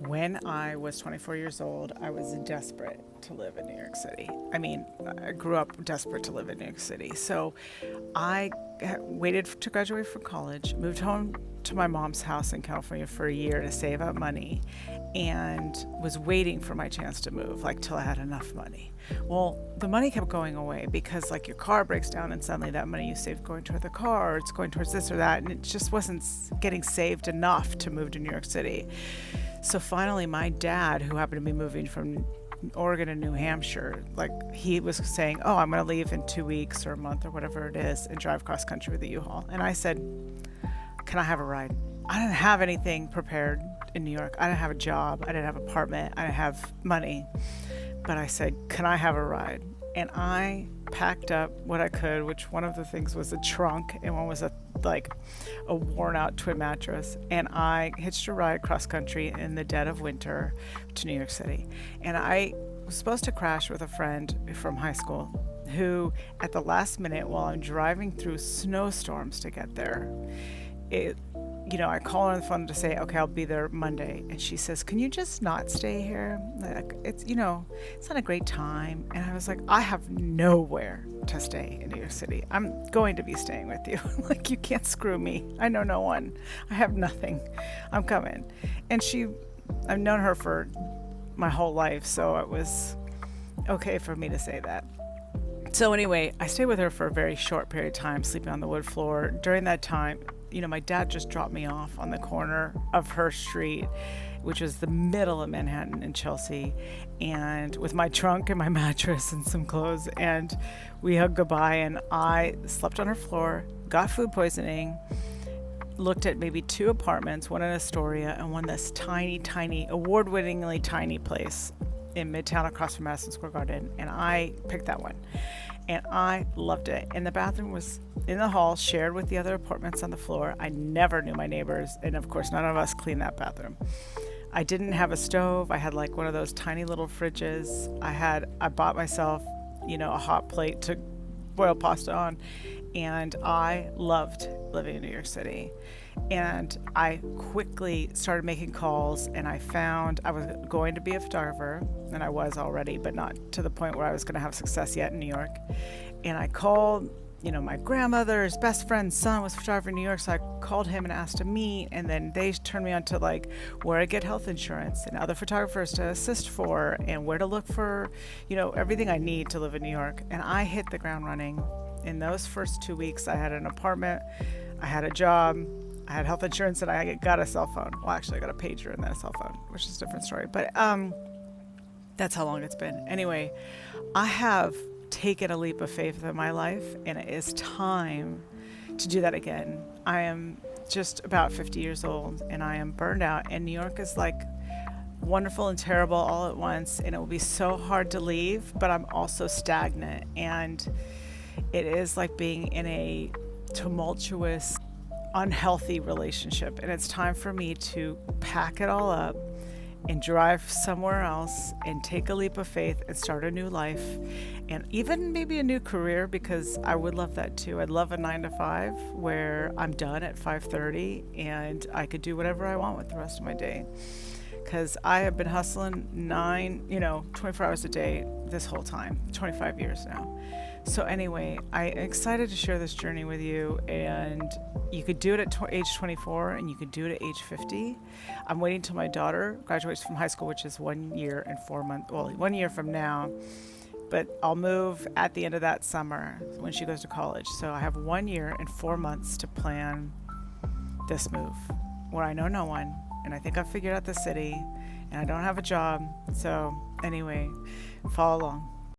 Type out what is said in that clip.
When I was 24 years old, I was desperate to live in New York City. I mean, I grew up desperate to live in New York City. So I waited to graduate from college, moved home to my mom's house in California for a year to save up money, and was waiting for my chance to move, like till I had enough money. Well, the money kept going away because, like, your car breaks down, and suddenly that money you saved going toward the car, or it's going towards this or that, and it just wasn't getting saved enough to move to New York City. So finally, my dad, who happened to be moving from Oregon and New Hampshire, like, he was saying, "Oh, I'm going to leave in 2 weeks or a month or whatever it is and drive cross country with a U-Haul." And I said, "Can I have a ride?" I didn't have anything prepared in New York. I didn't have a job. I didn't have an apartment. I didn't have money. But I said, "Can I have a ride?" And I packed up what I could, which one of the things was a trunk and one was a worn out twin mattress. And I hitched a ride cross country in the dead of winter to New York City. And I was supposed to crash with a friend from high school who, at the last minute, while I'm driving through snowstorms to get there, it I call her on the phone to say, "Okay, I'll be there Monday." And she says, "Can you just not stay here? Like, it's not a great time." And I was like, "I have nowhere to stay in New York City. I'm going to be staying with you. Like, you can't screw me. I know no one. I have nothing. I'm coming." And I've known her for my whole life, so it was okay for me to say that. So anyway, I stayed with her for a very short period of time, sleeping on the wood floor. During that time, my dad just dropped me off on the corner of her street, which was the middle of Manhattan and Chelsea, and with my trunk and my mattress and some clothes. And we hugged goodbye, and I slept on her floor, got food poisoning, looked at maybe two apartments, one in Astoria and one this tiny, tiny, award-winningly tiny place in Midtown across from Madison Square Garden, and I picked that one. And I loved it. And the bathroom was in the hall, shared with the other apartments on the floor. I never knew my neighbors, and of course, none of us cleaned that bathroom. I didn't have a stove. I had like one of those tiny little fridges. I bought myself, a hot plate to boil pasta on, and I loved living in New York City. And I quickly started making calls, and I found I was going to be a photographer, and I was already, but not to the point where I was going to have success yet in New York. And I called, my grandmother's best friend's son was a photographer in New York, so I called him and asked to meet, and then they turned me on to like where I get health insurance and other photographers to assist for, and where to look for, everything I need to live in New York. And I hit the ground running. In those first 2 weeks, I had an apartment, I had a job, I had health insurance, and I got a cell phone. Well, actually, I got a pager and then a cell phone, which is a different story. But that's how long it's been. Anyway, I have taken a leap of faith in my life, and it is time to do that again. I am just about 50 years old, and I am burned out. And New York is like wonderful and terrible all at once, and it will be so hard to leave, but I'm also stagnant. And it is like being in a tumultuous, unhealthy relationship, and it's time for me to pack it all up and drive somewhere else and take a leap of faith and start a new life, and even maybe a new career, because I would love that too. I'd love a 9 to 5 where I'm done at 5:30 and I could do whatever I want with the rest of my day, because I have been hustling 24 hours a day this whole time, 25 years now. So anyway, I'm excited to share this journey with you, and you could do it at age 24, and you could do it at age 50. I'm waiting till my daughter graduates from high school, which is 1 year and 4 months, well, 1 year from now, but I'll move at the end of that summer when she goes to college. So I have 1 year and 4 months to plan this move, where I know no one, and I think I've figured out the city, and I don't have a job. So anyway, follow along.